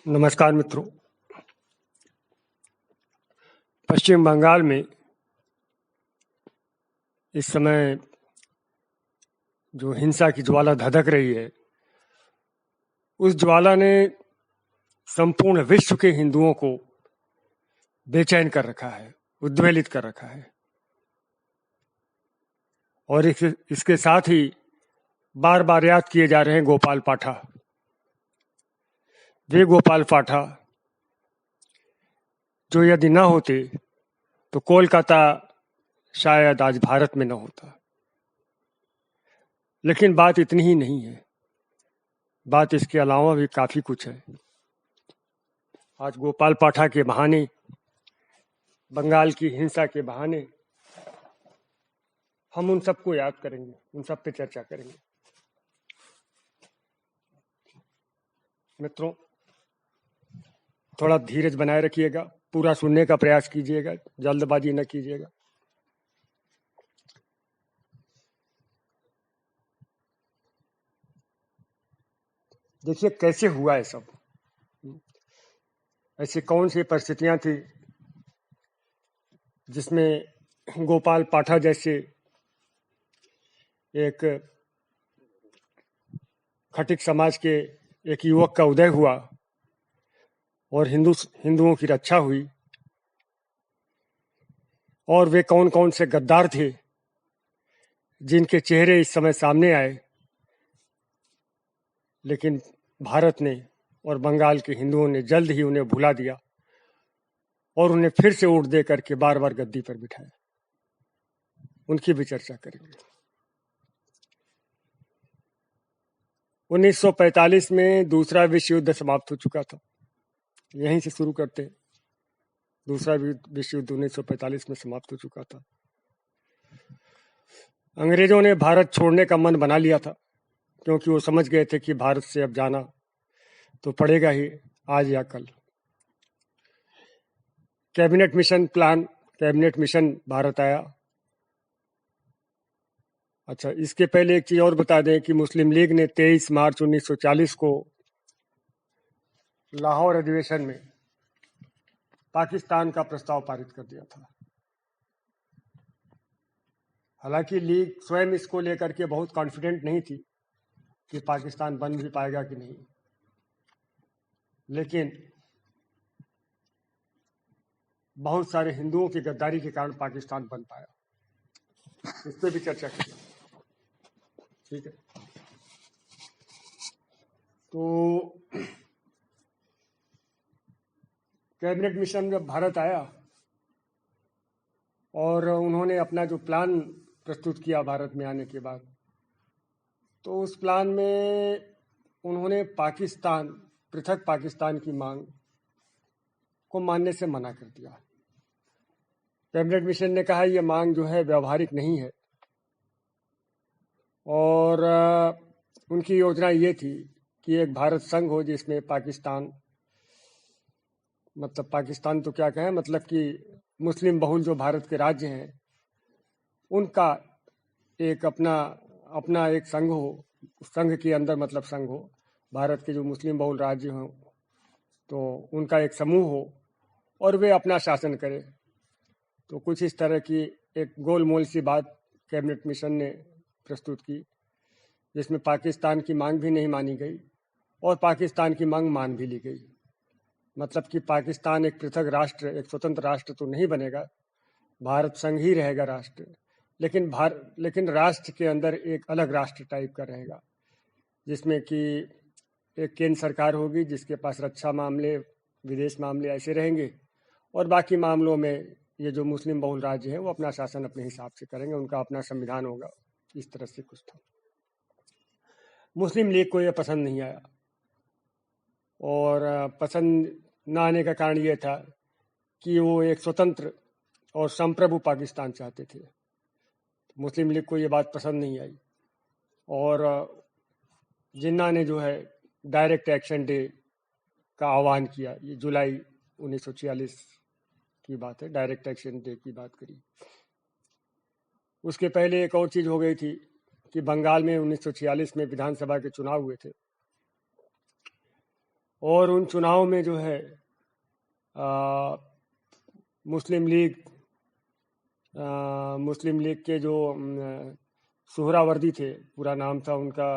नमस्कार मित्रों। पश्चिम बंगाल में इस समय जो हिंसा की ज्वाला धधक रही है, उस ज्वाला ने संपूर्ण विश्व के हिंदुओं को बेचैन कर रखा है, उद्वेलित कर रखा है। और इसके साथ ही बार बार याद किए जा रहे हैं गोपाल पाठा। वे गोपाल पाठा जो यदि न होते तो कोलकाता शायद आज भारत में न होता। लेकिन बात इतनी ही नहीं है, बात इसके अलावा भी काफी कुछ है। आज गोपाल पाठा के बहाने, बंगाल की हिंसा के बहाने हम उन सबको याद करेंगे, उन सब पे चर्चा करेंगे। मित्रों, थोड़ा धीरज बनाए रखिएगा, पूरा सुनने का प्रयास कीजिएगा, जल्दबाजी न कीजिएगा। देखिए कैसे हुआ है सब, ऐसी कौन सी परिस्थितियां थी जिसमें गोपाल पाठा जैसे एक खटिक समाज के एक युवक का उदय हुआ और हिंदुओं की रक्षा हुई। और वे कौन कौन से गद्दार थे जिनके चेहरे इस समय सामने आए, लेकिन भारत ने और बंगाल के हिंदुओं ने जल्द ही उन्हें भुला दिया और उन्हें फिर से वोट दे करके बार बार गद्दी पर बिठाया। उनकी भी चर्चा करेंगे। 1945 में दूसरा विश्व युद्ध समाप्त हो चुका था। यहीं से शुरू करते हैं। दूसरा विश्व युद्ध 1945 में समाप्त हो चुका था। अंग्रेजों ने भारत छोड़ने का मन बना लिया था, क्योंकि वो समझ गए थे कि भारत से अब जाना तो पड़ेगा ही, आज या कल। कैबिनेट मिशन भारत आया। अच्छा, इसके पहले एक चीज और बता दें कि मुस्लिम लीग ने 23 मार्च 1940 को लाहौर अधिवेशन में पाकिस्तान का प्रस्ताव पारित कर दिया था। हालांकि लीग स्वयं इसको लेकर के बहुत कॉन्फिडेंट नहीं थी कि पाकिस्तान बन भी पाएगा कि नहीं, लेकिन बहुत सारे हिंदुओं की गद्दारी के कारण पाकिस्तान बन पाया। इस पर भी चर्चा करें, ठीक है। तो कैबिनेट मिशन जब भारत आया और उन्होंने अपना जो प्लान प्रस्तुत किया भारत में आने के बाद, तो उस प्लान में उन्होंने पृथक पाकिस्तान की मांग को मानने से मना कर दिया। कैबिनेट मिशन ने कहा यह मांग जो है व्यवहारिक नहीं है, और उनकी योजना ये थी कि एक भारत संघ हो जिसमें पाकिस्तान तो क्या कहें, मतलब कि मुस्लिम बहुल जो भारत के राज्य हैं उनका एक अपना एक संघ हो। संघ के अंदर मतलब संघ हो, भारत के जो मुस्लिम बहुल राज्य हों तो उनका एक समूह हो और वे अपना शासन करें। तो कुछ इस तरह की एक गोलमोल सी बात कैबिनेट मिशन ने प्रस्तुत की, जिसमें पाकिस्तान की मांग भी नहीं मानी गई और पाकिस्तान की मांग मान भी ली गई। मतलब कि पाकिस्तान एक पृथक राष्ट्र, एक स्वतंत्र राष्ट्र तो नहीं बनेगा, भारत संघ ही रहेगा राष्ट्र, लेकिन राष्ट्र के अंदर एक अलग राष्ट्र टाइप का रहेगा, जिसमें कि एक केंद्र सरकार होगी जिसके पास रक्षा मामले, विदेश मामले ऐसे रहेंगे, और बाकी मामलों में ये जो मुस्लिम बहुल राज्य है वो अपना शासन अपने हिसाब से करेंगे, उनका अपना संविधान होगा। इस तरह से कुछ था। मुस्लिम लीग को यह पसंद नहीं आया, और पसंद न आने का कारण यह था कि वो एक स्वतंत्र और संप्रभु पाकिस्तान चाहते थे। मुस्लिम लीग को ये बात पसंद नहीं आई, और जिन्ना ने जो है डायरेक्ट एक्शन डे का आह्वान किया। ये जुलाई 1946 की बात है, डायरेक्ट एक्शन डे की बात करी। उसके पहले एक और चीज हो गई थी कि बंगाल में 1946 में विधानसभा के चुनाव हुए थे, और उन चुनाव में जो है मुस्लिम लीग के जो सुहरावर्दी थे, पूरा नाम था उनका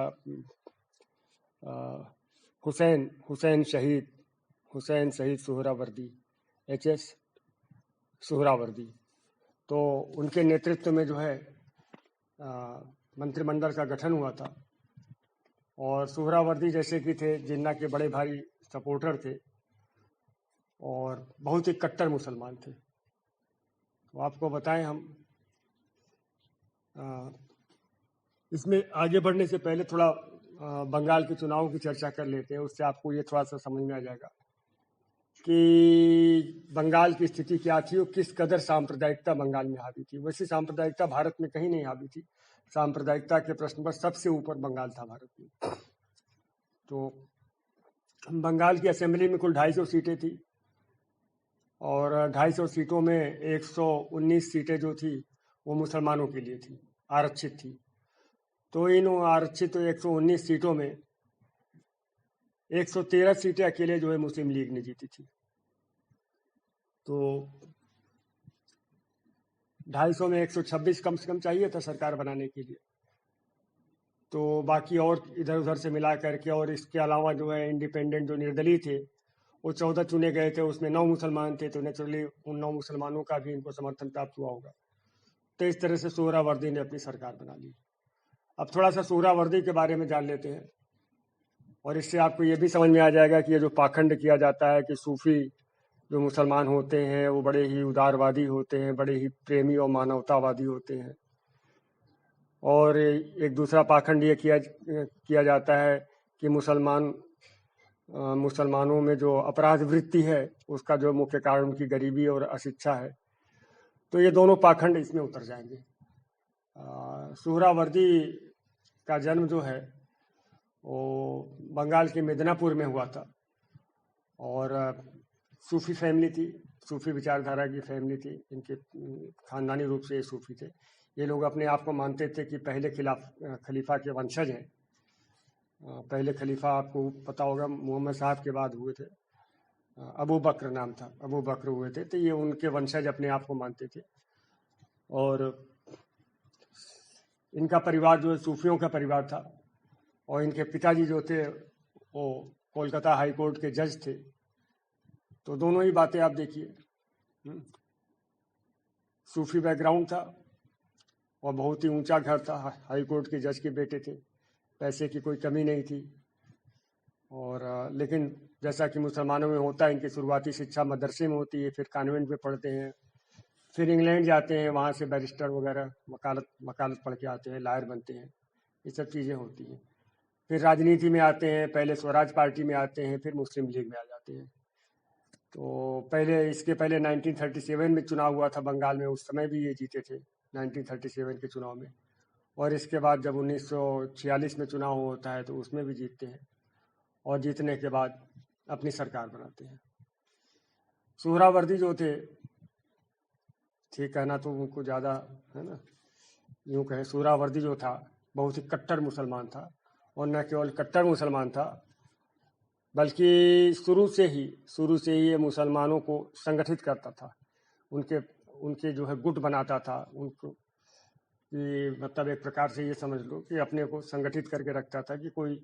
हुसैन शहीद सुहरावर्दी, HS सुहरावर्दी। तो उनके नेतृत्व में जो है मंत्रिमंडल का गठन हुआ था। और सुहरावर्दी जैसे कि थे, जिन्ना के बड़े भारी सपोर्टर थे और बहुत ही कट्टर मुसलमान थे। तो आपको बताएं हम इसमें आगे बढ़ने से पहले थोड़ा बंगाल के चुनाव की चर्चा कर लेते हैं। उससे आपको ये थोड़ा सा समझ में आ जाएगा कि बंगाल की स्थिति क्या थी और किस कदर सांप्रदायिकता बंगाल में हावी थी। वैसे सांप्रदायिकता भारत में कहीं नहीं हावी थी। सांप्रदायिकता के प्रश्न पर सबसे ऊपर बंगाल था भारत में। तो बंगाल की असेंबली में कुल 250 सीटें थी और 250 सीटों में 119 सीटें जो थी वो मुसलमानों के लिए थी, आरक्षित थी। तो इन आरक्षित 119 सीटों में 113 सीटें अकेले जो है मुस्लिम लीग ने जीती थी। तो 250 में 126 कम से कम चाहिए था सरकार बनाने के लिए। तो बाकी और इधर उधर से मिला करके, और इसके अलावा जो है इंडिपेंडेंट जो निर्दलीय थे वो 14 चुने गए थे, उसमें 9 मुसलमान थे। तो नेचुरली उन 9 मुसलमानों का भी इनको समर्थन प्राप्त हुआ होगा। तो इस तरह से सुहरावर्दी ने अपनी सरकार बना ली। अब थोड़ा सा सुहरावर्दी के बारे में जान लेते हैं और इससे आपको ये भी समझ में आ जाएगा कि ये जो पाखंड किया जाता है कि सूफी जो मुसलमान होते हैं वो बड़े ही उदारवादी होते हैं, बड़े ही प्रेमी और मानवतावादी होते हैं। और एक दूसरा पाखंड ये किया जाता है कि मुसलमानों में जो अपराध वृत्ति है उसका जो मुख्य कारण उनकी गरीबी और अशिक्षा है। तो ये दोनों पाखंड इसमें उतर जाएंगे। सुहरावर्दी का जन्म जो है वो बंगाल के मिदनापुर में हुआ था और सूफी फैमिली थी, सूफी विचारधारा की फैमिली थी। इनके खानदानी रूप से ये सूफी थे। ये लोग अपने आप को मानते थे कि पहले खलीफा के वंशज हैं। पहले खलीफा आपको पता होगा मोहम्मद साहब के बाद हुए थे, अबू बकर नाम था, अबू बकर हुए थे। तो ये उनके वंशज अपने आप को मानते थे। और इनका परिवार जो है सूफियों का परिवार था और इनके पिताजी जो थे वो कोलकाता हाई कोर्ट के जज थे। तो दोनों ही बातें आप देखिए, सूफी बैकग्राउंड था और बहुत ही ऊंचा घर था। हाई कोर्ट के जज के बेटे थे, पैसे की कोई कमी नहीं थी। और लेकिन जैसा कि मुसलमानों में होता है, इनकी शुरुआती शिक्षा मदरसे में होती है, फिर कॉन्वेंट में पढ़ते हैं, फिर इंग्लैंड जाते हैं, वहाँ से बैरिस्टर वगैरह वकालत पढ़ के आते हैं, लॉयर बनते हैं। ये सब चीज़ें होती हैं। फिर राजनीति में आते हैं, पहले स्वराज पार्टी में आते हैं, फिर मुस्लिम लीग में आ जाते हैं। तो इसके पहले 1937 में चुनाव हुआ था बंगाल में, उस समय भी ये जीते थे 1937 के चुनाव में। और इसके बाद जब 1946 में चुनाव होता है तो उसमें भी जीतते हैं और जीतने के बाद अपनी सरकार बनाते हैं। सुहरावर्दी जो थे, ठीक कहना तो उनको ज़्यादा है ना, यूँ कहें सुहरावर्दी जो था बहुत ही कट्टर मुसलमान था। और न केवल कट्टर मुसलमान था बल्कि शुरू से ही ये मुसलमानों को संगठित करता था। उनके जो है गुट बनाता था उनको, कि मतलब एक प्रकार से ये समझ लो कि अपने को संगठित करके रखता था कि कोई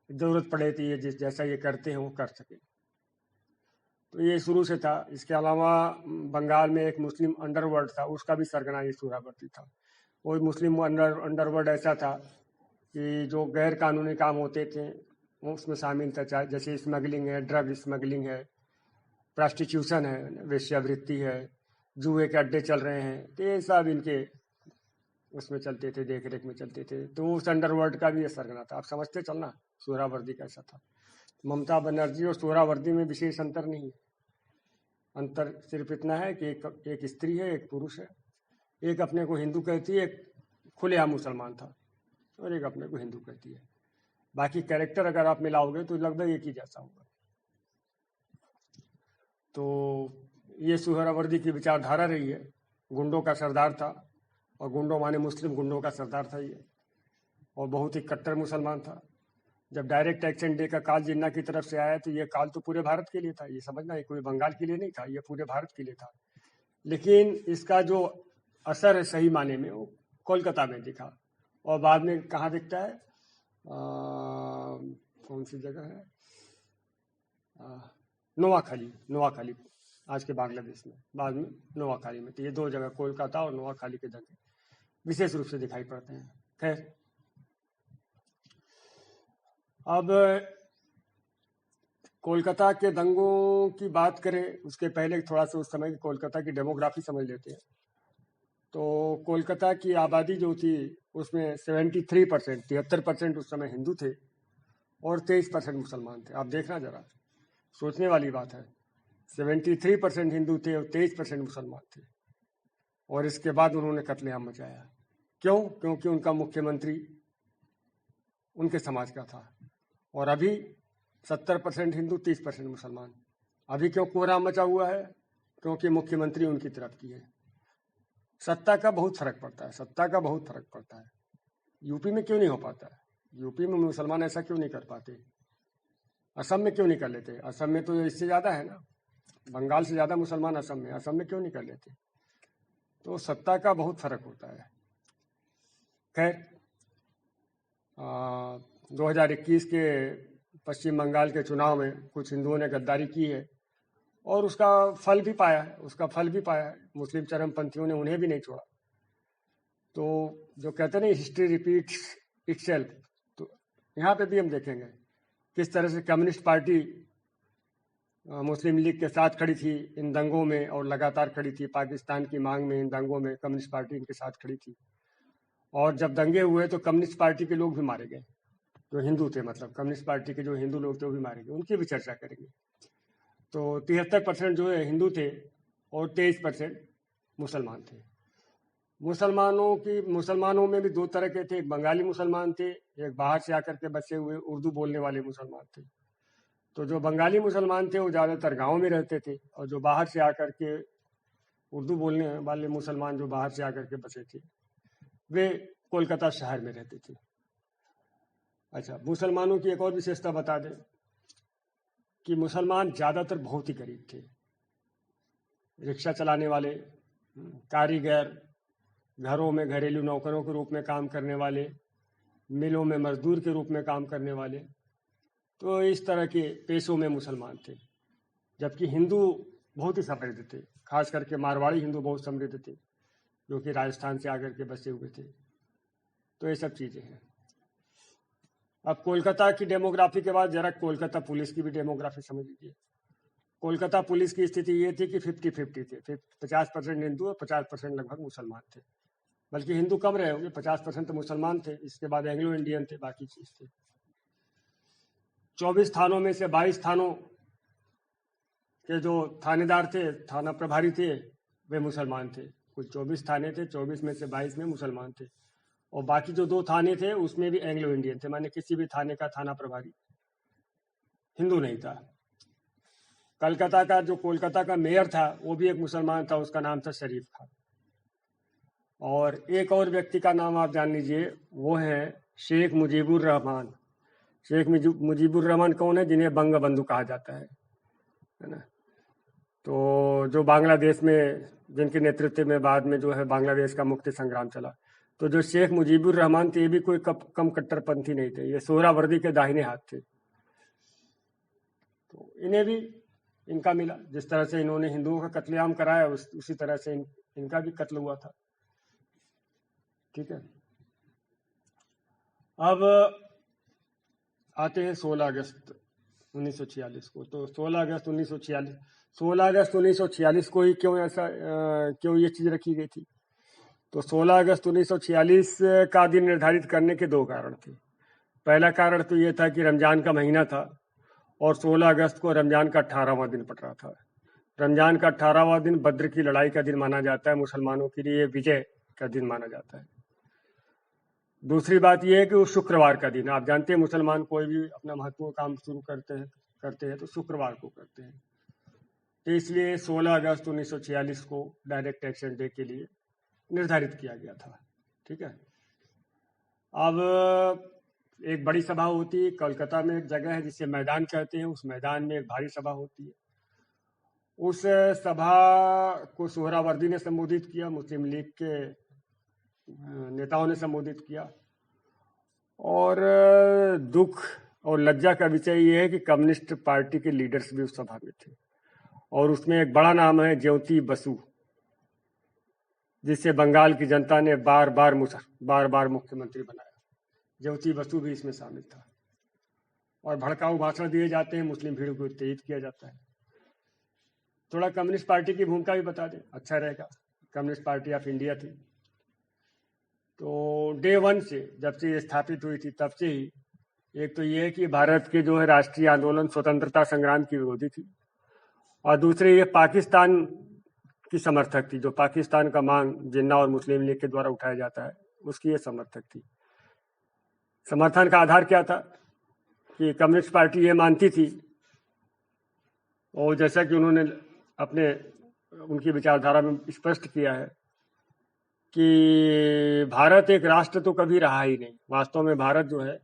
ज़रूरत पड़े तो ये जैसा ये करते हैं वो कर सके। तो ये शुरू से था। इसके अलावा बंगाल में एक मुस्लिम अंडरवर्ल्ड था, उसका भी सरगना ये सुहरावर्दी था। वो मुस्लिम अंडरवर्ल्ड ऐसा था कि जो गैर कानूनी काम होते थे वो उसमें शामिल था, चाहे जैसे स्मगलिंग है, ड्रग स्मगलिंग है, प्रॉस्टिट्यूशन है, वेश्यावृत्ति है, जुए के अड्डे चल रहे हैं। तो ये सब इनके उसमें चलते थे, देख रेख में चलते थे। तो उस अंडरवर्ल्ड का भी ये सरगना था। आप समझते चलना सुहरावर्दी कैसा था। ममता बनर्जी और सुहरावर्दी में विशेष अंतर नहीं है। अंतर सिर्फ इतना है कि एक स्त्री है, एक पुरुष है। एक अपने को हिंदू कहती है, एक खुलेआम मुसलमान था, और एक अपने को हिंदू कहती है। बाकी कैरेक्टर अगर आप मिलाओगे तो लगभग एक ही जैसा होगा। तो ये सुहरावर्दी की विचारधारा रही है। गुंडों का सरदार था, और गुंडों माने मुस्लिम गुंडों का सरदार था ये, और बहुत ही कट्टर मुसलमान था। जब डायरेक्ट एक्शन डे का कॉल जिन्ना की तरफ से आया तो ये कॉल तो पूरे भारत के लिए था, ये समझना, ये कोई बंगाल के लिए नहीं था, ये पूरे भारत के लिए था। लेकिन इसका जो असर है सही माने में वो कोलकाता में दिखा, और बाद में कहाँ दिखता है, कौन सी जगह है, नोआखाली, नोआखाली आज के बांग्लादेश में, बाद में नोआखाली में। तो ये दो जगह, कोलकाता और नोआखाली के दंगे विशेष रूप से दिखाई पड़ते हैं। खैर, अब कोलकाता के दंगों की बात करें उसके पहले थोड़ा सा उस समय की कोलकाता की डेमोग्राफी समझ लेते हैं। तो कोलकाता की आबादी जो थी उसमें 73%, 73% उस समय हिंदू थे और 23% मुसलमान थे। आप देखना जरा, सोचने वाली बात है। 73% हिंदू थे और 23% मुसलमान थे, और इसके बाद उन्होंने कत्लेआम मचाया। क्यों? क्योंकि उनका मुख्यमंत्री उनके समाज का था। और अभी 70% हिंदू, 30% मुसलमान। अभी क्यों कोहराम मचा हुआ है? क्योंकि मुख्यमंत्री उनकी तरफ की है। सत्ता का बहुत फर्क पड़ता है, सत्ता का बहुत फर्क पड़ता है। यूपी में क्यों नहीं हो पाता है? यूपी में मुसलमान ऐसा क्यों नहीं कर पाते? असम में क्यों नहीं कर लेते? असम में तो इससे ज्यादा है ना, बंगाल से ज्यादा मुसलमान असम में, असम में क्यों नहीं कर लेते? तो सत्ता का बहुत फर्क होता है। खैर, 2021 के पश्चिम बंगाल के चुनाव में कुछ हिंदुओं ने गद्दारी की है और उसका फल भी पाया है, उसका फल भी पाया है। मुस्लिम चरमपंथियों ने उन्हें भी नहीं छोड़ा। तो जो कहते हैं हिस्ट्री रिपीट्स इटसेल्फ, तो यहाँ पे भी हम देखेंगे किस तरह से कम्युनिस्ट पार्टी मुस्लिम लीग के साथ खड़ी थी इन दंगों में, और लगातार खड़ी थी। पाकिस्तान की मांग में इन दंगों में कम्युनिस्ट पार्टी इनके साथ खड़ी थी। और जब दंगे हुए तो कम्युनिस्ट पार्टी के लोग भी मारे गए, जो हिंदू थे, मतलब कम्युनिस्ट पार्टी के जो हिंदू लोग थे वो भी मारे गए। उनकी भी चर्चा करेंगे। तो 73% जो है हिंदू थे और 23% मुसलमान थे। मुसलमानों में भी दो तरह के थे। एक बंगाली मुसलमान थे, एक बाहर से आकर के बसे हुए उर्दू बोलने वाले मुसलमान थे। तो जो बंगाली मुसलमान थे वो ज़्यादातर गाँव में रहते थे, और जो बाहर से आकर के उर्दू बोलने वाले मुसलमान जो बाहर से आकर के बसे थे वे कोलकाता शहर में रहते थे। अच्छा, मुसलमानों की एक और विशेषता बता दें कि मुसलमान ज़्यादातर बहुत ही गरीब थे। रिक्शा चलाने वाले, कारीगर, घरों में घरेलू नौकरों के रूप में काम करने वाले, मिलों में मजदूर के रूप में काम करने वाले, तो इस तरह के पेशों में मुसलमान थे। जबकि हिंदू बहुत ही समृद्ध थे, खास करके मारवाड़ी हिंदू बहुत समृद्ध थे, जो कि राजस्थान से आकर के बसे हुए थे। तो ये सब चीज़ें हैं। अब कोलकाता की डेमोग्राफी के बाद जरा कोलकाता पुलिस की भी डेमोग्राफी समझ लीजिए। कोलकाता पुलिस की स्थिति ये थी कि 50-50 थे, 50% हिंदू और 50% लगभग मुसलमान थे। बल्कि हिंदू कम रहे होंगे, 50% तो मुसलमान थे, इसके बाद एंग्लो इंडियन थे, बाकी चीज थे। 24 थानों में से 22 थानों के जो थानेदार थे, थाना प्रभारी थे, वे मुसलमान थे। कुल 24 थाने थे, 24 में से 22 में मुसलमान थे, और बाकी जो 2 थाने थे उसमें भी एंग्लो इंडियन थे, माने किसी भी थाने का थाना प्रभारी हिंदू नहीं था। कलकत्ता का जो कोलकाता का मेयर था वो भी एक मुसलमान था, उसका नाम था शरीफ खान। और एक और व्यक्ति का नाम आप जान लीजिए, वो है शेख मुजीबुर रहमान। शेख मुजीबुर रहमान कौन है? जिन्हें बंग बंधु कहा जाता है ना। तो जो बांग्लादेश में, जिनके नेतृत्व में बाद में जो है बांग्लादेश का मुक्ति संग्राम चला, तो जो शेख मुजीबुर रहमान थे ये भी कोई कम कट्टरपंथी नहीं थे, ये सोहरावर्दी के दाहिने हाथ थे। तो इन्हें भी इनका मिला। जिस तरह से इन्होंने हिंदुओं का कत्लेआम कराया उसी तरह से इनका भी कत्ल हुआ था। ठीक है, अब आते हैं 16 अगस्त 1946 को। तो 16 अगस्त 1946 को ही क्यों ये चीज रखी गई थी? तो 16 अगस्त 1946 का दिन निर्धारित करने के 2 कारण थे। पहला कारण तो ये था कि रमजान का महीना था, और 16 अगस्त को रमजान का 18वां दिन पड़ रहा था। रमजान का 18वां दिन बद्र की लड़ाई का दिन माना जाता है, मुसलमानों के लिए विजय का दिन माना जाता है। दूसरी बात यह है कि वो शुक्रवार का दिन, आप जानते हैं मुसलमान कोई भी अपना महत्वपूर्ण काम शुरू करते हैं तो शुक्रवार को करते हैं। तो इसलिए 16 अगस्त 1946 को डायरेक्ट एक्शन डे के लिए निर्धारित किया गया था। ठीक है, अब एक बड़ी सभा होती है, कोलकाता में एक जगह है जिसे मैदान कहते हैं, उस मैदान में एक भारी सभा होती है। उस सभा को सोहरावर्दी ने संबोधित किया, मुस्लिम लीग के नेताओं ने संबोधित किया। और दुख और लज्जा का विषय ये है कि कम्युनिस्ट पार्टी के लीडर्स भी उस सभा में थे, और उसमें एक बड़ा नाम है ज्योति बसु, जिसे बंगाल की जनता ने बार बार मुख्यमंत्री बनाया। ज्योति बसु भी इसमें शामिल था। और भड़काऊ भाषण दिए जाते हैं, मुस्लिम भीड़ को उत्तेजित किया जाता है। थोड़ा कम्युनिस्ट पार्टी की भूमिका भी बता दें, अच्छा रहेगा। कम्युनिस्ट पार्टी ऑफ इंडिया थी, तो डे वन से, जब से ये स्थापित हुई थी तब से ही, एक तो ये है कि भारत के जो है राष्ट्रीय आंदोलन स्वतंत्रता संग्राम की विरोधी थी, और दूसरे ये पाकिस्तान की समर्थक थी। जो पाकिस्तान का मांग जिन्ना और मुस्लिम लीग के द्वारा उठाया जाता है, उसकी ये समर्थक थी। समर्थन का आधार क्या था कि कम्युनिस्ट पार्टी ये मानती थी, और जैसा कि उन्होंने उनकी विचारधारा में स्पष्ट किया है कि भारत एक राष्ट्र तो कभी रहा ही नहीं। वास्तव में भारत जो है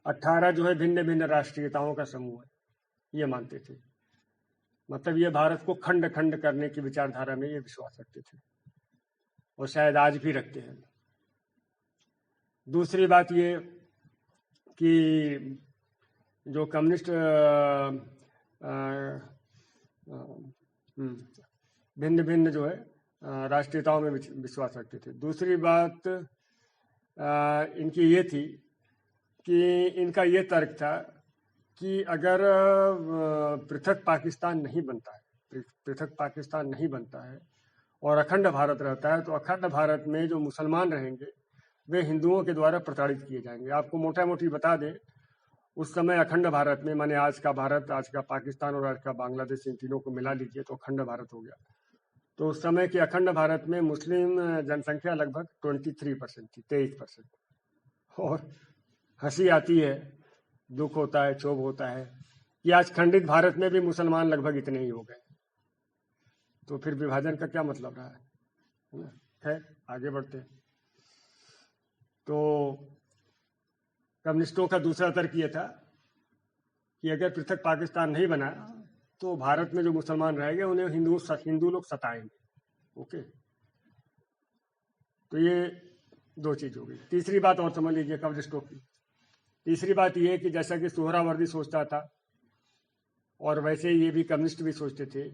18 जो है भिन्न भिन्न राष्ट्रीयताओं का समूह है, ये मानते थे। मतलब ये भारत को खंड खंड करने की विचारधारा में ये विश्वास रखते थे, और शायद आज भी रखते हैं। दूसरी बात ये कि जो कम्युनिस्ट भिन्न भिन्न जो है राष्ट्रीयताओं में विश्वास रखते थे। दूसरी बात इनकी ये थी कि इनका ये तर्क था कि अगर पृथक पाकिस्तान नहीं बनता है और अखंड भारत रहता है, तो अखंड भारत में जो मुसलमान रहेंगे वे हिंदुओं के द्वारा प्रताड़ित किए जाएंगे। आपको मोटा मोटी बता दें, उस समय अखंड भारत में, माने आज का भारत, आज का पाकिस्तान और आज का बांग्लादेश, इन तीनों को मिला लीजिए तो अखंड भारत हो गया। तो उस समय के अखंड भारत में मुस्लिम जनसंख्या लगभग 23% थी, 23%। और हंसी आती है, दुख होता है, क्षोभ होता है कि आज खंडित भारत में भी मुसलमान लगभग इतने ही हो गए। तो फिर विभाजन का क्या मतलब रहा है ना? खैर, आगे बढ़ते हैं। तो कम्युनिस्टों का दूसरा तर्क ये था कि अगर पृथक पाकिस्तान नहीं बना तो भारत में जो मुसलमान रहेंगे उन्हें हिंदू लोग सताएंगे। ओके, तो ये दो चीज हो गई। तीसरी बात और समझ लीजिए कम्युनिस्टों की। तीसरी बात ये कि जैसा कि सोहरावर्दी सोचता था, और वैसे ये भी कम्युनिस्ट भी सोचते थे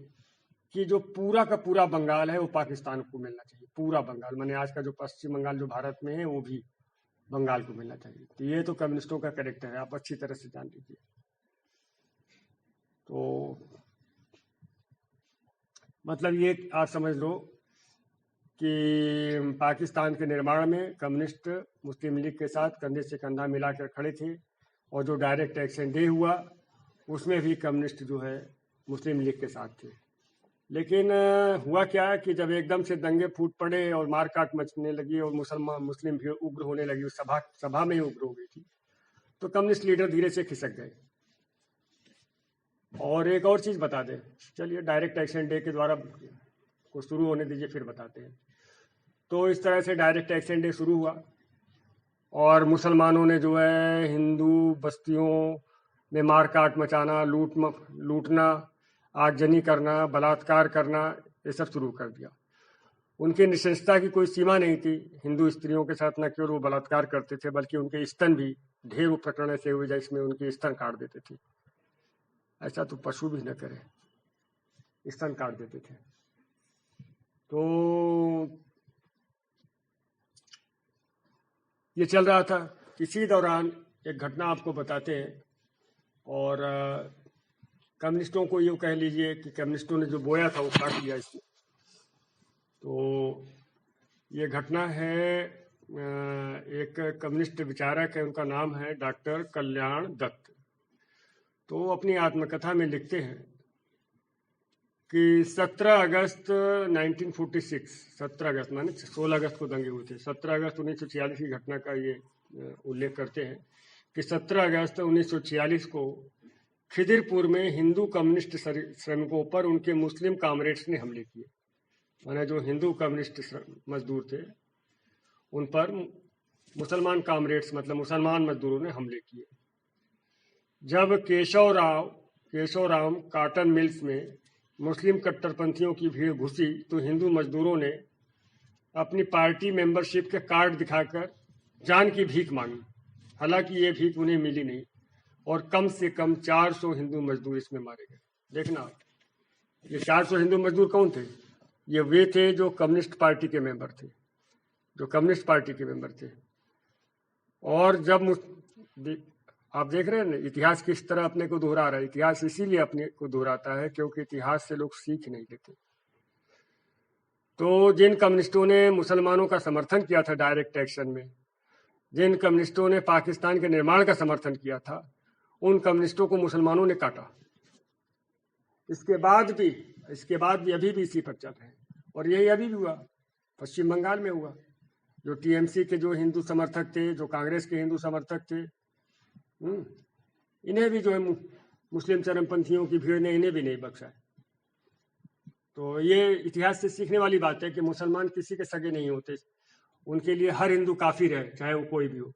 कि जो पूरा का पूरा बंगाल है वो पाकिस्तान को मिलना चाहिए। पूरा बंगाल, माने आज का जो पश्चिम बंगाल जो भारत में है वो भी बंगाल को मिलना चाहिए। तो ये तो कम्युनिस्टों का कैरेक्टर है, आप अच्छी तरह से जान लीजिए। तो मतलब ये आप समझ लो कि पाकिस्तान के निर्माण में कम्युनिस्ट मुस्लिम लीग के साथ कंधे से कंधा मिलाकर खड़े थे, और जो डायरेक्ट एक्शन डे हुआ उसमें भी कम्युनिस्ट जो है मुस्लिम लीग के साथ थे। लेकिन हुआ क्या कि जब एकदम से दंगे फूट पड़े और मारकाट मचने लगी और मुस्लिम भीड़ उग्र होने लगी, उस सभा में ही उग्र हो गई थी, तो कम्युनिस्ट लीडर धीरे से खिसक गए। और एक और चीज बता दें, चलिए डायरेक्ट एक्शन डे के द्वारा को शुरू होने दीजिए, फिर बताते हैं। तो इस तरह से डायरेक्ट एक्शन डे शुरू हुआ, और मुसलमानों ने जो है हिंदू बस्तियों में मारकाट मचाना, लूटना, आगजनी करना, बलात्कार करना, ये सब शुरू कर दिया। उनकी नृशंसता की कोई सीमा नहीं थी। हिंदू स्त्रियों के साथ न केवल वो बलात्कार करते थे, बल्कि उनके स्तन भी, ढेर प्रकरण ऐसे हुए जिसमें उनके स्तन काट देते थे। ऐसा तो पशु भी न करे, स्तन काट देते थे। तो ये चल रहा था। इसी दौरान एक घटना आपको बताते हैं, और कम्युनिस्टों को यूँ कह लीजिए कि कम्युनिस्टों ने जो बोया था वो काट लिया इसमें। तो ये घटना है, एक कम्युनिस्ट विचारक है, उनका नाम है डॉक्टर कल्याण दत्त। तो अपनी आत्मकथा में लिखते हैं कि 17 अगस्त 1946, 17 अगस्त माने 16 अगस्त को दंगे हुए थे। 17 अगस्त 1946 की घटना का ये उल्लेख करते हैं कि 17 अगस्त 1946 को खिदिरपुर में हिंदू कम्युनिस्ट श्रमिकों पर उनके मुस्लिम कामरेड्स ने हमले किए। माने जो हिंदू कम्युनिस्ट मजदूर थे उन पर मुसलमान कामरेड्स मतलब मुसलमान मजदूरों ने हमले किए। जब केशवराम काटन मिल्स में मुस्लिम कट्टरपंथियों की भीड़ घुसी तो हिंदू मजदूरों ने अपनी पार्टी मेंबरशिप के कार्ड दिखाकर जान की भीख मांगी। हालांकि ये भीख उन्हें मिली नहीं और कम से कम 400 हिंदू मजदूर इसमें मारे गए। देखना, ये 400 हिंदू मजदूर कौन थे? ये वे थे जो कम्युनिस्ट पार्टी के मेंबर थे, जो कम्युनिस्ट पार्टी के मेंबर थे। और जब आप देख रहे हैं ना इतिहास किस तरह अपने को दोहरा रहा है। इतिहास इसीलिए अपने को दोहराता है क्योंकि इतिहास से लोग सीख नहीं लेते। तो जिन कम्युनिस्टों ने मुसलमानों का समर्थन किया था डायरेक्ट एक्शन में, जिन कम्युनिस्टों ने पाकिस्तान के निर्माण का समर्थन किया था, उन कम्युनिस्टों को मुसलमानों ने काटा। इसके बाद भी अभी भी इसी पर चल रहे हैं। और यही अभी भी हुआ, पश्चिम बंगाल में हुआ। जो टीएमसी के जो हिंदू समर्थक थे, जो कांग्रेस के हिंदू समर्थक थे, इन्हें भी जो है मुस्लिम चरमपंथियों की भीड़ ने इन्हें भी नहीं बख्शा। तो ये इतिहास से सीखने वाली बात है कि मुसलमान किसी के सगे नहीं होते, उनके लिए हर हिंदू काफी रहे, चाहे वो कोई भी हो।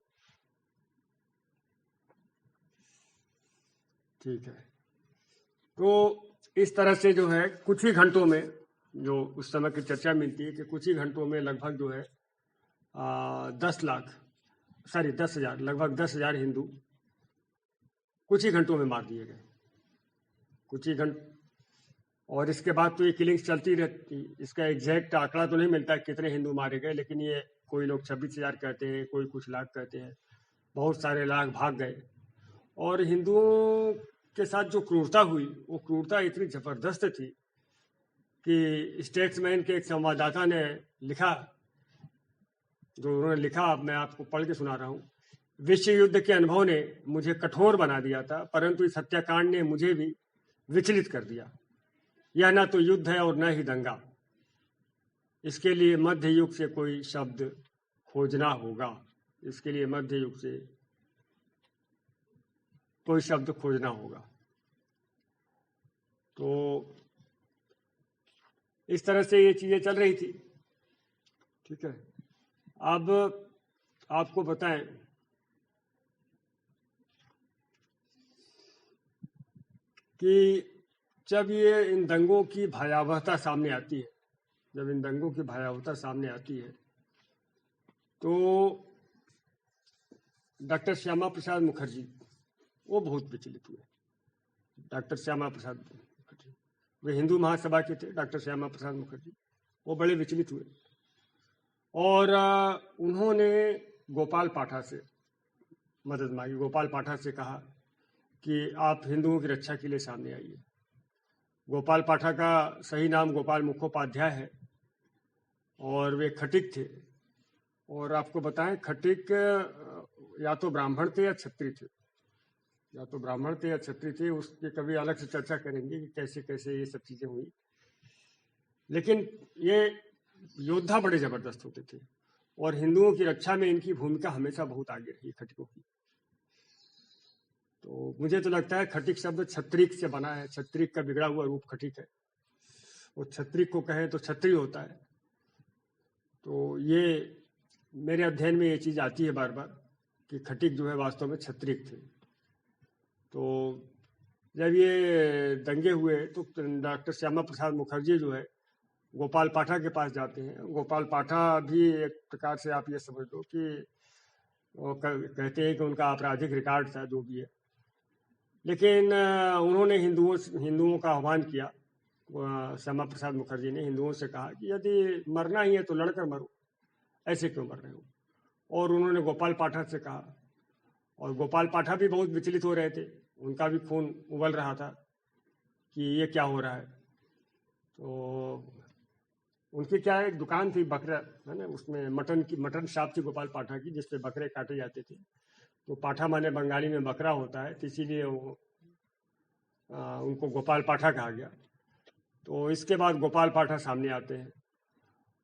ठीक है, तो इस तरह से जो है कुछ ही घंटों में, जो उस समय की चर्चा मिलती है कि कुछ ही घंटों में लगभग जो है 10,000 लगभग 10,000 हिंदू कुछ ही घंटों में मार दिए गए, कुछ ही घंटे। और इसके बाद तो ये किलिंग्स चलती रहती। इसका एग्जैक्ट आंकड़ा तो नहीं मिलता कितने हिंदू मारे गए, लेकिन ये कोई लोग 26,000 कहते हैं, कोई कुछ लाख कहते हैं, बहुत सारे लाख भाग गए। और हिंदुओं के साथ जो क्रूरता हुई, वो क्रूरता इतनी जबरदस्त थी कि स्टेट्समैन के एक संवाददाता ने लिखा, जो उन्होंने लिखा, अब मैं आपको पढ़ के सुना रहा हूँ। विश्व युद्ध के अनुभव ने मुझे कठोर बना दिया था, परंतु इस हत्याकांड ने मुझे भी विचलित कर दिया। यह न तो युद्ध है और न ही दंगा। इसके लिए मध्य युग से कोई शब्द खोजना होगा। इसके लिए मध्य युग से कोई शब्द खोजना होगा। तो इस तरह से ये चीजें चल रही थी। ठीक है, अब आपको बताएं कि जब ये इन दंगों की भयावहता सामने आती है, जब इन दंगों की भयावहता सामने आती है, तो डॉक्टर श्यामा प्रसाद मुखर्जी वो बहुत विचलित हुए। डॉक्टर श्यामा प्रसाद मुखर्जी, वे हिंदू महासभा के थे, डॉक्टर श्यामा प्रसाद मुखर्जी, वो बड़े विचलित हुए। और उन्होंने गोपाल पाठा से मदद मांगी। गोपाल पाठा से कहा कि आप हिंदुओं की रक्षा के लिए सामने आइए। गोपाल पाठा का सही नाम गोपाल मुखोपाध्याय है और वे खटिक थे। और आपको बताएं, खटिक या तो ब्राह्मण थे या क्षत्रिय थे, या तो ब्राह्मण थे या क्षत्रिय थे। उसके कभी अलग से चर्चा करेंगे कि कैसे कैसे ये सब चीजें हुई। लेकिन ये योद्धा बड़े जबरदस्त होते थे और हिंदुओं की रक्षा में इनकी भूमिका हमेशा बहुत आगे रही खटिकों की। तो मुझे तो लगता है खटिक शब्द छत्रिक से बना है। छत्रिक का बिगड़ा हुआ रूप खटिक है। वो छत्रिक को कहे तो क्षत्रिय होता है। तो ये मेरे अध्ययन में ये चीज आती है बार बार कि खटिक जो है वास्तव में छत्रिक थे। तो जब ये दंगे हुए तो डॉक्टर श्यामा प्रसाद मुखर्जी जो है गोपाल पाठा के पास जाते हैं। गोपाल पाठा भी एक प्रकार से आप ये समझ लो कि वो कहते हैं कि उनका आपराधिक रिकॉर्ड था, जो भी है। लेकिन उन्होंने हिंदुओं का आह्वान किया। श्यामा प्रसाद मुखर्जी ने हिंदुओं से कहा कि यदि मरना ही है तो लड़कर मरो, ऐसे क्यों मर रहे हो। और उन्होंने गोपाल पाठा से कहा, और गोपाल पाठा भी बहुत विचलित हो रहे थे, उनका भी खून उबल रहा था कि ये क्या हो रहा है। तो उनकी क्या एक दुकान थी बकरा, है ना, उसमें मटन शॉप थी गोपाल पाठा की, जिसपे बकरे काटे जाते थे। तो पाठा माने बंगाली में बकरा होता है, तो इसीलिए उनको गोपाल पाठा कहा गया। तो इसके बाद गोपाल पाठा सामने आते हैं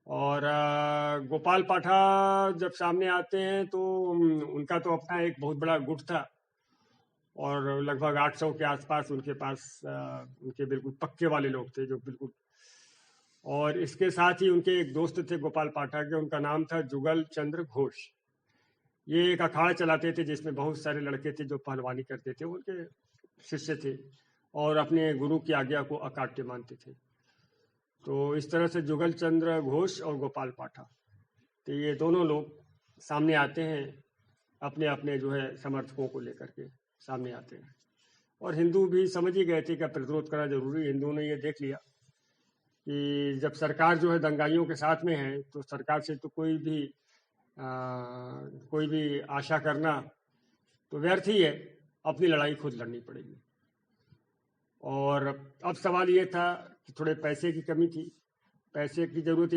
और गोपाल पाठा जब सामने आते हैं तो उनका तो अपना एक बहुत बड़ा गुट था और लगभग 800 के आसपास उनके पास उनके बिल्कुल पक्के वाले लोग थे, जो बिल्कुल। और इसके साथ ही उनके एक दोस्त थे गोपाल पाठा के, उनका नाम था जुगल चंद्र घोष। ये एक अखाड़ा चलाते थे जिसमें बहुत सारे लड़के थे जो पहलवानी करते थे, उनके शिष्य थे और अपने गुरु की आज्ञा को अकाट्य मानते थे। तो इस तरह से जुगल चंद्र घोष और गोपाल पाठा, तो ये दोनों लोग सामने आते हैं, अपने अपने जो है समर्थकों को लेकर के सामने आते हैं। और हिंदू भी समझ ही गए थे कि प्रतिरोध करना जरूरी। हिंदुओं ने ये देख लिया कि जब सरकार जो है दंगाइयों के साथ में है, तो सरकार से तो कोई भी आशा करना तो व्यर्थ ही है, अपनी लड़ाई खुद लड़नी पड़ेगी। और अब सवाल ये था कि थोड़े पैसे की कमी थी, पैसे की ज़रूरत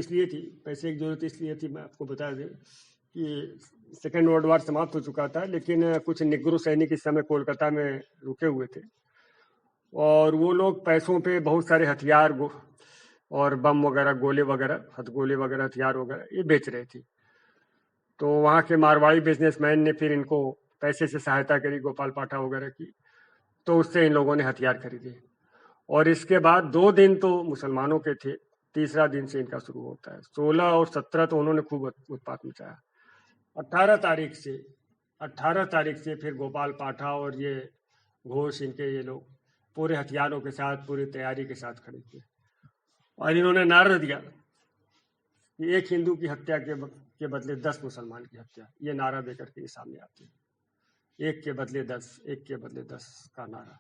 इसलिए थी, मैं आपको बता दें कि सेकेंड वर्ल्ड वार समाप्त हो चुका था, लेकिन कुछ निग्रो सैनिक इस समय कोलकाता में रुके हुए थे और वो लोग पैसों पे बहुत सारे हथियार और बम वगैरह, गोले वगैरह, हथगोले वगैरह, हथियार वगैरह ये बेच रहे थे। तो वहाँ के मारवाड़ी बिजनेसमैन ने फिर इनको पैसे से सहायता करी, गोपाल पाठा वगैरह की, तो उससे इन लोगों ने हथियार खरीदे। और इसके बाद 2 दिन तो मुसलमानों के थे, तीसरा दिन से इनका शुरू होता है। 16 और 17 तो उन्होंने खूब उत्पात मचाया। 18 तारीख से फिर गोपाल पाठा और ये घोष, इनके ये लोग पूरे हथियारों के साथ, पूरी तैयारी के साथ खड़े थे और इन्होंने नारा दिया कि एक हिंदू की हत्या के बदले 10 मुसलमान की हत्या। ये नारा देकर के सामने आते हैं, एक के बदले 10 का नारा।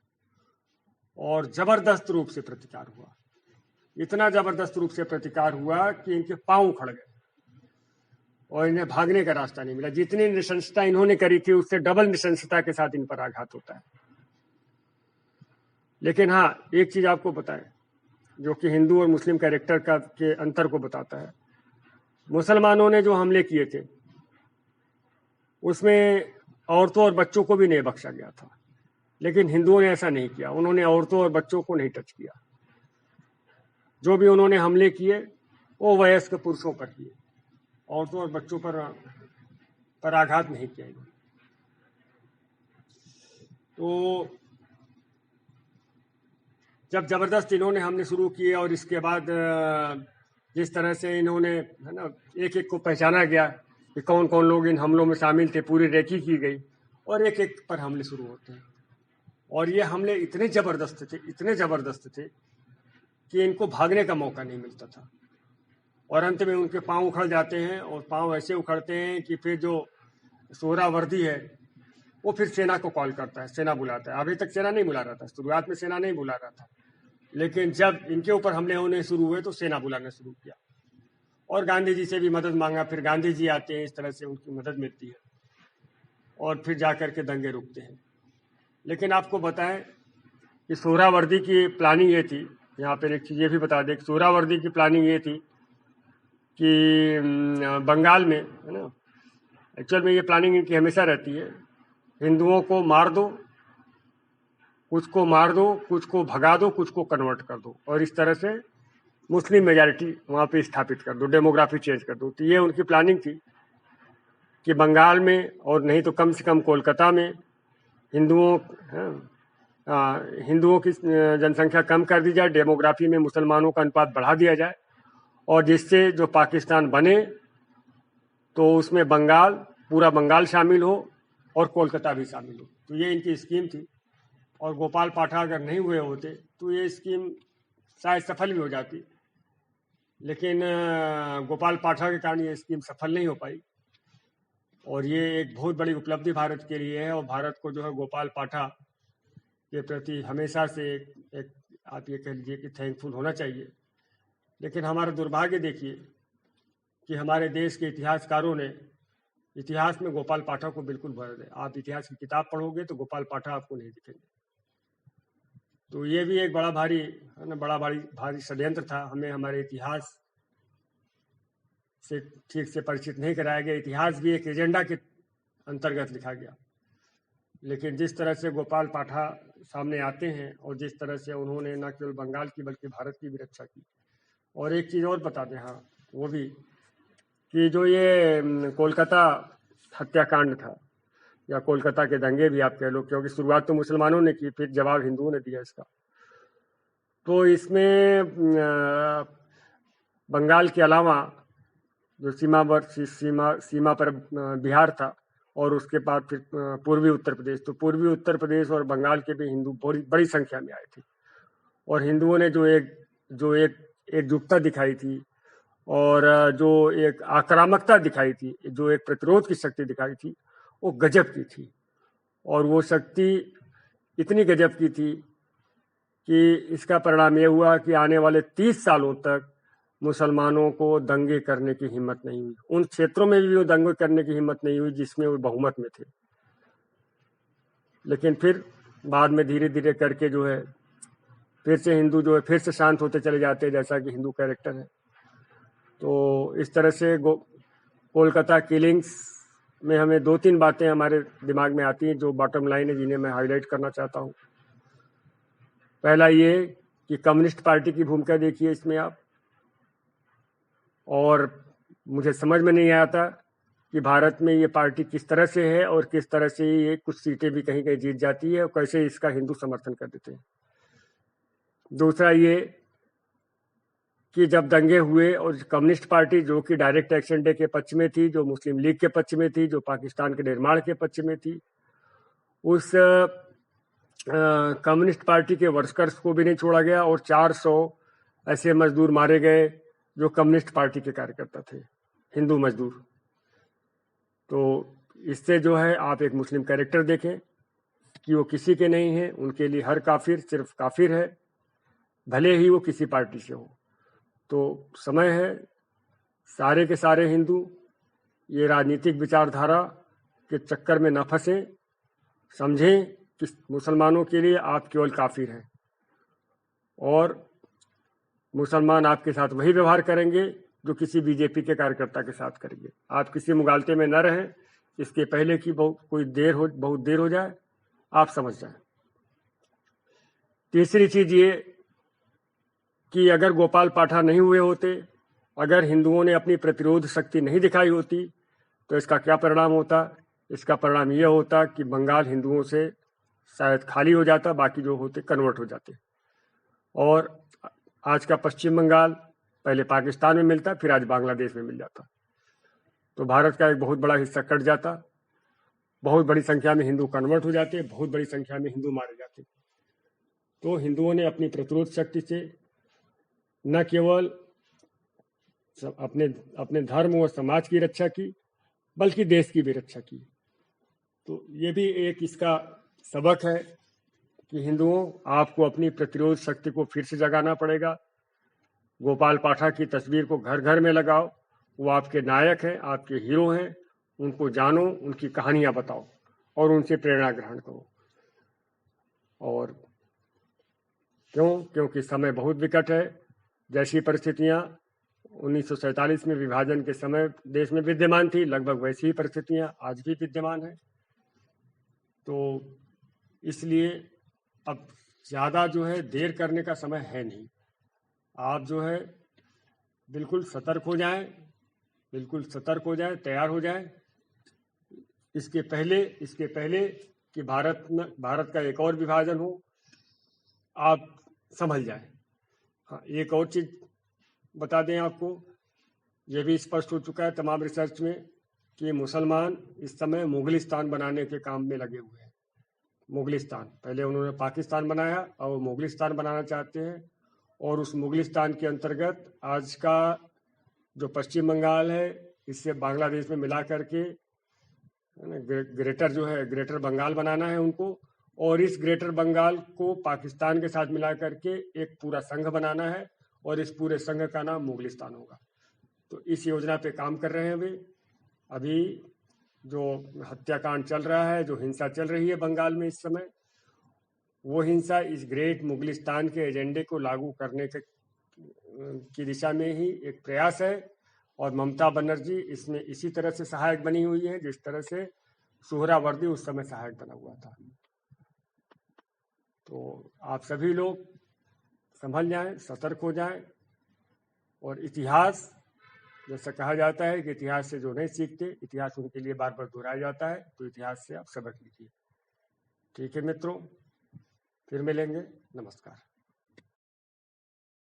और जबरदस्त रूप से प्रतिकार हुआ, इतना जबरदस्त रूप से प्रतिकार हुआ कि इनके पांव उखड़ गए और इन्हें भागने का रास्ता नहीं मिला। जितनी नृशंसता इन्होंने करी थी उससे डबल नृशंसता के साथ इन पर आघात होता है। लेकिन हाँ, एक चीज आपको बताएं जो कि हिंदू और मुस्लिम कैरेक्टर के अंतर को बताता है। मुसलमानों ने जो हमले किए थे उसमें औरतों और बच्चों को भी नहीं बख्शा गया था, लेकिन हिंदुओं ने ऐसा नहीं किया। उन्होंने औरतों और बच्चों को नहीं टच किया। जो भी उन्होंने हमले किए वो वयस्क पुरुषों पर किए, औरतों और बच्चों पर आघात नहीं किया। तो जब जबरदस्त इन्होंने हमले शुरू किए और इसके बाद जिस तरह से इन्होंने, है ना, एक एक को पहचाना गया कि कौन कौन लोग इन हमलों में शामिल थे, पूरी रेकी की गई और एक एक पर हमले शुरू होते हैं। और ये हमले इतने जबरदस्त थे कि इनको भागने का मौका नहीं मिलता था और अंत में उनके पांव उखड़ जाते हैं। और पांव ऐसे उखड़ते हैं कि फिर जो सोहरावर्दी है वो फिर सेना को कॉल करता है, सेना बुलाता है। अभी तक सेना नहीं बुला रहा था, शुरुआत में सेना नहीं बुला रहा था, लेकिन जब इनके ऊपर हमले होने शुरू हुए तो सेना बुलाना शुरू किया और गांधी जी से भी मदद मांगा। फिर गांधी जी आते हैं, इस तरह से उनकी मदद मिलती है और फिर जाकर के दंगे रुकते हैं। लेकिन आपको बताएं कि सोहरावर्दी की प्लानिंग ये थी, यहाँ पर एक चीज़ ये भी बता दें कि सोहरावर्दी की प्लानिंग ये थी कि बंगाल में, है ना, एक्चुअल में ये प्लानिंग इनकी हमेशा रहती है, हिंदुओं को मार दो, कुछ को मार दो, कुछ को भगा दो, कुछ को कन्वर्ट कर दो और इस तरह से मुस्लिम मेजॉरिटी वहाँ पे स्थापित कर दो, डेमोग्राफी चेंज कर दो। तो ये उनकी प्लानिंग थी कि बंगाल में और नहीं तो कम से कम कोलकाता में हिंदुओं की जनसंख्या कम कर दी जाए, डेमोग्राफी में मुसलमानों का अनुपात बढ़ा दिया जाए और जिससे जो पाकिस्तान बने तो उसमें पूरा बंगाल शामिल हो और कोलकाता भी शामिल हो। तो ये इनकी स्कीम थी और गोपाल पाठा अगर नहीं हुए होते तो ये स्कीम शायद सफल भी हो जाती, लेकिन गोपाल पाठा के कारण ये स्कीम सफल नहीं हो पाई। और ये एक बहुत बड़ी उपलब्धि भारत के लिए है और भारत को जो है गोपाल पाठा के प्रति हमेशा से एक आप ये कह लीजिए कि थैंकफुल होना चाहिए। लेकिन हमारा दुर्भाग्य देखिए कि हमारे देश के इतिहासकारों ने इतिहास में गोपाल पाठा को बिल्कुल भर दे। आप इतिहास की किताब पढ़ोगे तो गोपाल पाठा आपको नहीं दिखेंगे। तो ये भी एक बड़ा भारी षड्यंत्र था। हमें हमारे इतिहास से ठीक से परिचित नहीं कराया गया। इतिहास भी एक एजेंडा के अंतर्गत लिखा गया, लेकिन जिस तरह से गोपाल पाठा सामने आते हैं और जिस तरह से उन्होंने न केवल बंगाल की बल्कि भारत की भी रक्षा की। और एक चीज़ और बता दें, हाँ, वो भी कि जो ये कोलकाता हत्याकांड था या कोलकाता के दंगे भी आप कह लो, क्योंकि शुरुआत तो मुसलमानों ने की, फिर जवाब हिंदुओं ने दिया इसका। तो इसमें बंगाल के अलावा जो सीमा पर बिहार था और उसके बाद फिर पूर्वी उत्तर प्रदेश। तो पूर्वी उत्तर प्रदेश और बंगाल के भी हिंदू बड़ी बड़ी संख्या में आए थे, और हिंदुओं ने जो एक एकजुटता दिखाई थी, और जो एक आक्रामकता दिखाई थी, जो एक प्रतिरोध की शक्ति दिखाई थी, वो गजब की थी। और वो शक्ति इतनी गजब की थी कि इसका परिणाम ये हुआ कि आने वाले 30 सालों तक मुसलमानों को दंगे करने की हिम्मत नहीं हुई। उन क्षेत्रों में भी वो दंगे करने की हिम्मत नहीं हुई जिसमें वो बहुमत में थे। लेकिन फिर बाद में धीरे धीरे करके जो है फिर से हिंदू जो है फिर से शांत होते चले जाते हैं, जैसा कि हिंदू कैरेक्टर है। तो इस तरह से कोलकाता किलिंग्स में हमें 2-3 बातें हमारे दिमाग में आती हैं जो बॉटम लाइन है, जिन्हें मैं हाईलाइट करना चाहता हूँ। पहला ये कि कम्युनिस्ट पार्टी की भूमिका देखिए इसमें आप, और मुझे समझ में नहीं आया था कि भारत में ये पार्टी किस तरह से है और किस तरह से ये कुछ सीटें भी कहीं कहीं जीत जाती है और कैसे इसका हिंदू समर्थन कर देते हैं। दूसरा ये कि जब दंगे हुए और कम्युनिस्ट पार्टी जो कि डायरेक्ट एक्शन डे के पक्ष में थी, जो मुस्लिम लीग के पक्ष में थी, जो पाकिस्तान के निर्माण के पक्ष में थी, उस कम्युनिस्ट पार्टी के वर्कर्स को भी नहीं छोड़ा गया और 400 ऐसे मजदूर मारे गए जो कम्युनिस्ट पार्टी के कार्यकर्ता थे, हिंदू मजदूर। तो इससे जो है आप एक मुस्लिम कैरेक्टर देखें कि वो किसी के नहीं है, उनके लिए हर काफिर सिर्फ काफिर है, भले ही वो किसी पार्टी से हो। तो समय है सारे के सारे हिंदू ये राजनीतिक विचारधारा के चक्कर में न फंसें, समझें कि मुसलमानों के लिए आप केवल काफिर हैं और मुसलमान आपके साथ वही व्यवहार करेंगे जो किसी बीजेपी के कार्यकर्ता के साथ करेंगे। आप किसी मुगालते में न रहें, इसके पहले कि बहुत देर हो जाए, आप समझ जाएं। तीसरी चीज ये कि अगर गोपाल पाठा नहीं हुए होते, अगर हिंदुओं ने अपनी प्रतिरोध शक्ति नहीं दिखाई होती, तो इसका क्या परिणाम होता? इसका परिणाम यह होता कि बंगाल हिंदुओं से शायद खाली हो जाता, बाकी जो होते कन्वर्ट हो जाते, और आज का पश्चिम बंगाल पहले पाकिस्तान में मिलता, फिर आज बांग्लादेश में मिल जाता। तो भारत का एक बहुत बड़ा हिस्सा कट जाता, बहुत बड़ी संख्या में हिंदू कन्वर्ट हो जाते, बहुत बड़ी संख्या में हिंदू मारे जाते। तो हिंदुओं ने अपनी प्रतिरोध शक्ति से न केवल अपने धर्म और समाज की रक्षा की, बल्कि देश की भी रक्षा की। तो ये भी एक इसका सबक है कि हिंदुओं, आपको अपनी प्रतिरोध शक्ति को फिर से जगाना पड़ेगा। गोपाल पाठा की तस्वीर को घर घर में लगाओ, वो आपके नायक हैं, आपके हीरो हैं, उनको जानो, उनकी कहानियां बताओ और उनसे प्रेरणा ग्रहण करो। और क्योंकि समय बहुत विकट है। जैसी परिस्थितियां 1947 में विभाजन के समय देश में विद्यमान थी, लगभग वैसी ही परिस्थितियां आज भी विद्यमान है। तो इसलिए अब ज्यादा जो है देर करने का समय है नहीं। आप जो है बिल्कुल सतर्क हो जाएं, तैयार हो जाएं। इसके पहले कि भारत का एक और विभाजन हो, आप संभल जाएं। हाँ, एक और चीज बता दें आपको, यह भी स्पष्ट हो चुका है तमाम रिसर्च में कि मुसलमान इस समय मुगलिस्तान बनाने के काम में लगे हुए हैं। मुगलिस्तान, पहले उन्होंने पाकिस्तान बनाया और वो मुगलिस्तान बनाना चाहते हैं, और उस मुगलिस्तान के अंतर्गत आज का जो पश्चिम बंगाल है, इससे बांग्लादेश में मिला करके ग्रेटर बंगाल बनाना है उनको, और इस ग्रेटर बंगाल को पाकिस्तान के साथ मिला करके एक पूरा संघ बनाना है, और इस पूरे संघ का नाम मुगलिस्तान होगा। तो इस योजना पे काम कर रहे हैं वे। अभी जो हत्याकांड चल रहा है, जो हिंसा चल रही है बंगाल में इस समय, वो हिंसा इस ग्रेट मुगलिस्तान के एजेंडे को लागू करने की दिशा में ही एक प्रयास है, और ममता बनर्जी इसमें इसी तरह से सहायक बनी हुई है जिस तरह से सुहरावर्दी उस समय सहायक बना हुआ था। तो आप सभी लोग संभल जाएं, सतर्क हो जाएं, और इतिहास, जैसा कहा जाता है कि इतिहास से जो नहीं सीखते, इतिहास उनके लिए बार बार दोहराया जाता है, तो इतिहास से आप सबक लीजिए। ठीक है मित्रों, फिर मिलेंगे। नमस्कार।